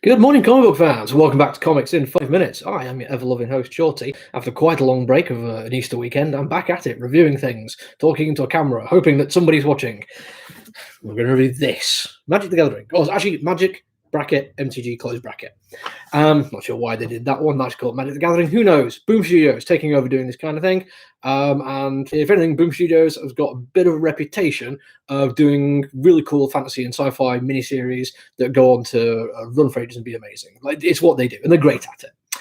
Good morning, comic book fans. Welcome back to Comics in 5 Minutes. I am your ever-loving host, Shorty. After quite a long break of an Easter weekend, I'm back at it, reviewing things, talking into a camera, hoping that somebody's watching. We're going to review this. Magic the Gathering. Oh, it's actually Magic, bracket, MtG, close bracket. Not sure why they did that one. That's called Magic the Gathering. Who knows? Boom Studios taking over doing this kind of thing. And if anything, Boom Studios has got a bit of a reputation of doing really cool fantasy and sci-fi miniseries that go on to run for ages and be amazing. Like, it's what they do, and they're great at it.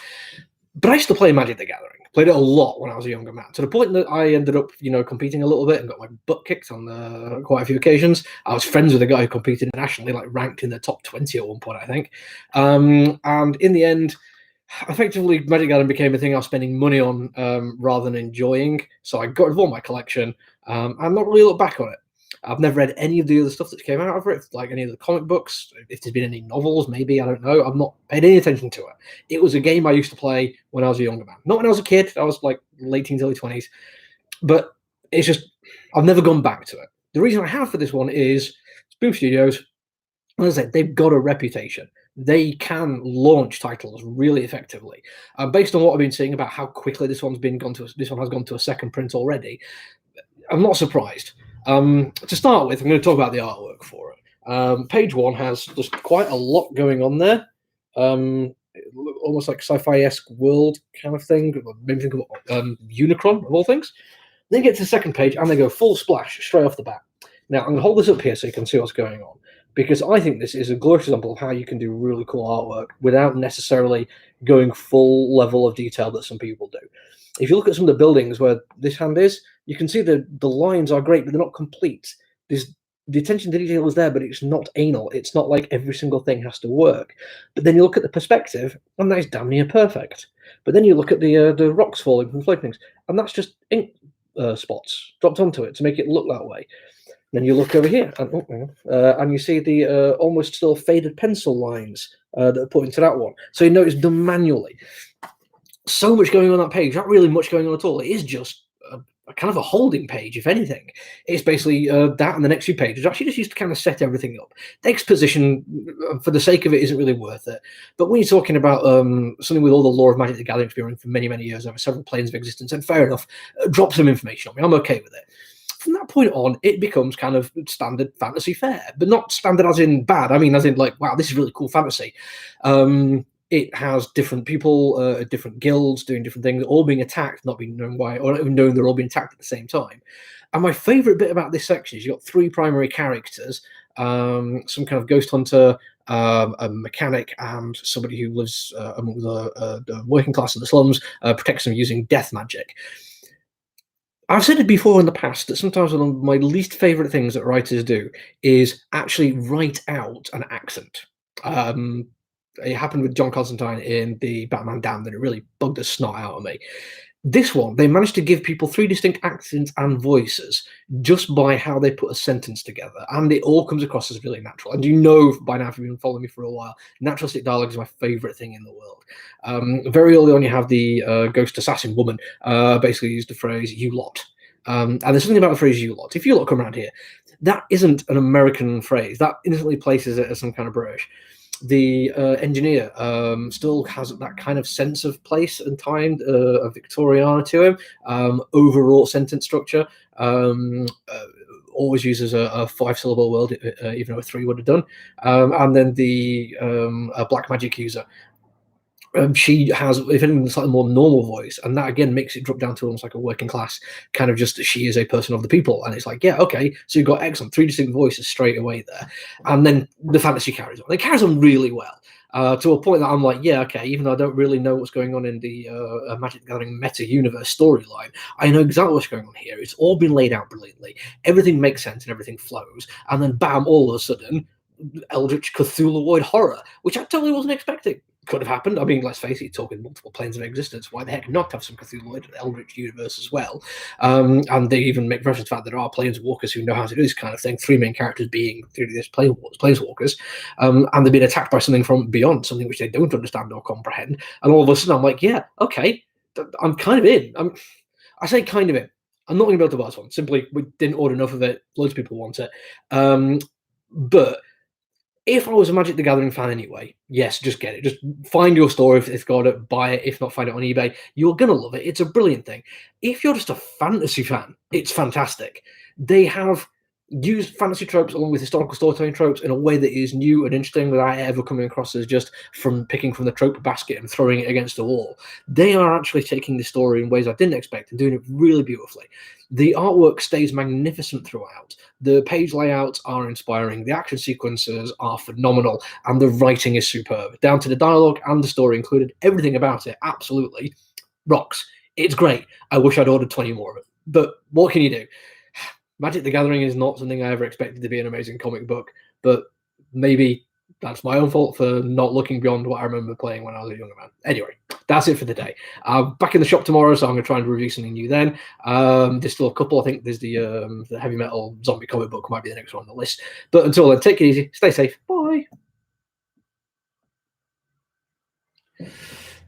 But I used to play Magic the Gathering. Played it a lot when I was a younger man, to the point that I ended up, competing a little bit and got my butt kicked on quite a few occasions. I was friends with a guy who competed nationally, like ranked in the top 20 at one point, I think. And in the end, effectively, Magic Gathering became a thing I was spending money on rather than enjoying. So I got rid of all my collection and not really looked back on it. I've never read any of the other stuff that came out of it, like any of the comic books. If there's been any novels, maybe, I don't know. I've not paid any attention to it. It was a game I used to play when I was a younger man. Not when I was a kid. I was like late teens, early 20s. But it's just, I've never gone back to it. The reason I have for this one is Boom Studios, as I said, they've got a reputation. They can launch titles really effectively. Based on what I've been seeing about how quickly this one has gone to a second print already, I'm not surprised. To start with, I'm going to talk about the artwork for it. Page one has just quite a lot going on there. Almost like sci-fi-esque world kind of thing. Maybe think of Unicron, of all things. Then get to the second page, and they go full splash straight off the bat. Now, I'm going to hold this up here so you can see what's going on, because I think this is a glorious example of how you can do really cool artwork without necessarily going full level of detail that some people do. If you look at some of the buildings where this hand is, you can see the lines are great, but they're not complete. The attention to detail is there, but it's not anal. It's not like every single thing has to work. But then you look at the perspective, and that is damn near perfect. But then you look at the rocks falling from floating things, and that's just ink spots dropped onto it to make it look that way. Then you look over here, and you see the almost still faded pencil lines that are put into that one. So you know it's done manually. So much going on that page, not really much going on at all. It is just a kind of a holding page, if anything. It's basically that and the next few pages actually just used to kind of set everything up. The exposition, for the sake of it, isn't really worth it. But when you're talking about something with all the lore of Magic the Gathering experience for many, many years over several planes of existence, and fair enough, drop some information on me. I'm okay with it. From that point on, it becomes kind of standard fantasy fare, but not standard as in bad. I mean, as in like, wow, this is really cool fantasy. It has different people, different guilds doing different things, all being attacked, not being known why, or not even knowing they're all being attacked at the same time. And my favourite bit about this section is you've got three primary characters, some kind of ghost hunter, a mechanic, and somebody who lives among the working class in the slums, protects them using death magic. I've said it before in the past that sometimes one of my least favourite things that writers do is actually write out an accent. It happened with John Constantine in the Batman Damned, and it really bugged the snot out of me. This one, they managed to give people three distinct accents and voices just by how they put a sentence together, and it all comes across as really natural. And you know by now, if you've been following me for a while, naturalistic dialogue is my favourite thing in the world. Very early on, you have the ghost assassin woman basically used the phrase "you lot," and there's something about the phrase "you lot." If you lot come around here, that isn't an American phrase. That instantly places it as some kind of British. The engineer still has that kind of sense of place and time, of Victoriana to him. Overall sentence structure always uses a five-syllable word, even though a three would have done. And then the black magic user. She has, if anything, a slightly more normal voice, and that again makes it drop down to almost like a working class kind of just she is a person of the people. And it's like, yeah, okay, so you've got excellent three distinct voices straight away there, and then the fantasy carries on. It carries on really well to a point that I'm like, yeah, okay, even though I don't really know what's going on in the Magic the Gathering meta universe storyline, I know exactly what's going on here. It's all been laid out brilliantly. Everything makes sense and everything flows, and then bam, all of a sudden, Eldritch Cthulhuoid horror, which I totally wasn't expecting. Could have happened. I mean, let's face it, talking multiple planes of existence. Why the heck not have some Cthulhuoid Eldritch universe as well? And they even make reference to the fact that there are planeswalkers who know how to do this kind of thing. Three main characters being through this planeswalkers, and they've been attacked by something from beyond, something which they don't understand or comprehend. And all of a sudden, I'm like, yeah, okay, I'm kind of in. I say kind of in. I'm not going to be able to buy this one. Simply, we didn't order enough of it. Loads of people want it, but If I was a Magic the Gathering fan anyway, yes, just get it. Just find your store if it's got it, buy it. If not, find it on eBay. You're gonna love it. It's a brilliant thing. If you're just a fantasy fan, it's fantastic. They have used fantasy tropes along with historical storytelling tropes in a way that is new and interesting without ever coming across as just from picking from the trope basket and throwing it against the wall. They are actually taking the story in ways I didn't expect and doing it really beautifully. The artwork stays magnificent throughout. The page layouts are inspiring, the action sequences are phenomenal, and the writing is superb. Down to the dialogue and the story included, everything about it absolutely rocks. It's great. I wish I'd ordered 20 more of it. But what can you do? Magic the Gathering is not something I ever expected to be an amazing comic book, but maybe that's my own fault for not looking beyond what I remember playing when I was a younger man. Anyway, that's it for the day. Back in the shop tomorrow, so I'm going to try and review something new then. There's still a couple. I think there's the heavy metal zombie comic book might be the next one on the list. But until then, take it easy, stay safe, bye.